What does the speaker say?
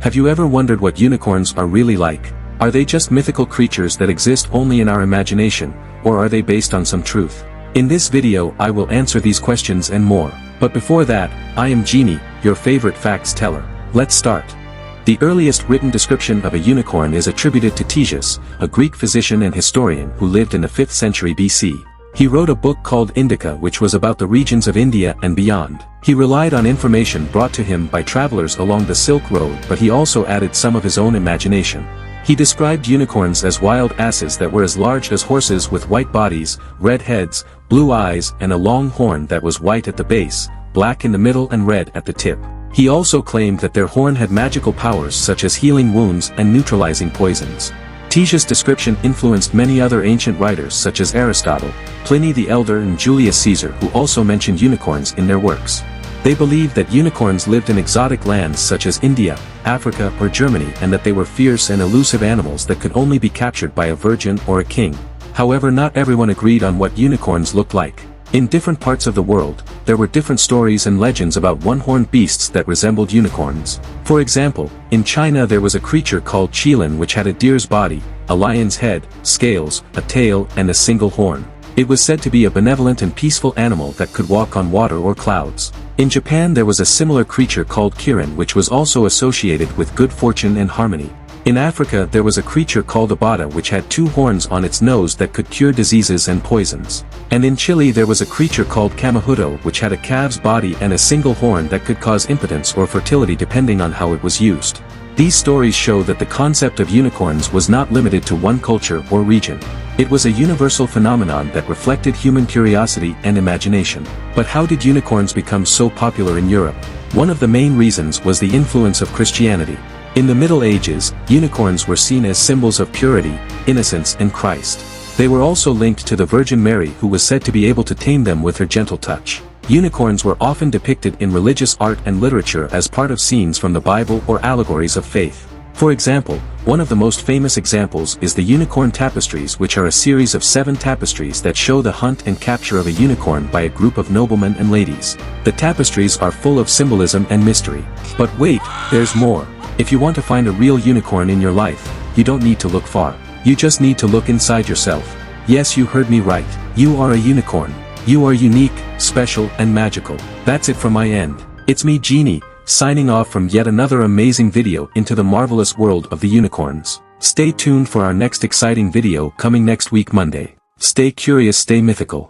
Have you ever wondered what unicorns are really like? Are they just mythical creatures that exist only in our imagination, or are they based on some truth? In this video I will answer these questions and more. But before that, I am Jeannie, your favorite facts teller. Let's start. The earliest written description of a unicorn is attributed to Ctesias, a Greek physician and historian who lived in the 5th century BC. He wrote a book called Indica which was about the regions of India and beyond. He relied on information brought to him by travelers along the Silk Road, but he also added some of his own imagination. He described unicorns as wild asses that were as large as horses with white bodies, red heads, blue eyes and a long horn that was white at the base, black in the middle and red at the tip. He also claimed that their horn had magical powers such as healing wounds and neutralizing poisons. Ctesias' description influenced many other ancient writers such as Aristotle, Pliny the Elder and Julius Caesar, who also mentioned unicorns in their works. They believed that unicorns lived in exotic lands such as India, Africa or Germany, and that they were fierce and elusive animals that could only be captured by a virgin or a king. However, not everyone agreed on what unicorns looked like. In different parts of the world, there were different stories and legends about one-horned beasts that resembled unicorns. For example, in China there was a creature called Qilin which had a deer's body, a lion's head, scales, a tail and a single horn. It was said to be a benevolent and peaceful animal that could walk on water or clouds. In Japan there was a similar creature called Kirin which was also associated with good fortune and harmony. In Africa there was a creature called a bata which had 2 horns on its nose that could cure diseases and poisons. And in Chile there was a creature called Camahuto which had a calf's body and a single horn that could cause impotence or fertility depending on how it was used. These stories show that the concept of unicorns was not limited to one culture or region. It was a universal phenomenon that reflected human curiosity and imagination. But how did unicorns become so popular in Europe? One of the main reasons was the influence of Christianity. In the Middle Ages, unicorns were seen as symbols of purity, innocence and Christ. They were also linked to the Virgin Mary who was said to be able to tame them with her gentle touch. Unicorns were often depicted in religious art and literature as part of scenes from the Bible or allegories of faith. For example, one of the most famous examples is the unicorn tapestries, which are a series of 7 tapestries that show the hunt and capture of a unicorn by a group of noblemen and ladies. The tapestries are full of symbolism and mystery. But wait, there's more. If you want to find a real unicorn in your life, you don't need to look far. You just need to look inside yourself. Yes, you heard me right. You are a unicorn. You are unique, special and magical. That's it from my end. It's me, Jeannie, signing off from yet another amazing video into the marvelous world of the unicorns. Stay tuned for our next exciting video coming next week Monday. Stay curious, stay mythical.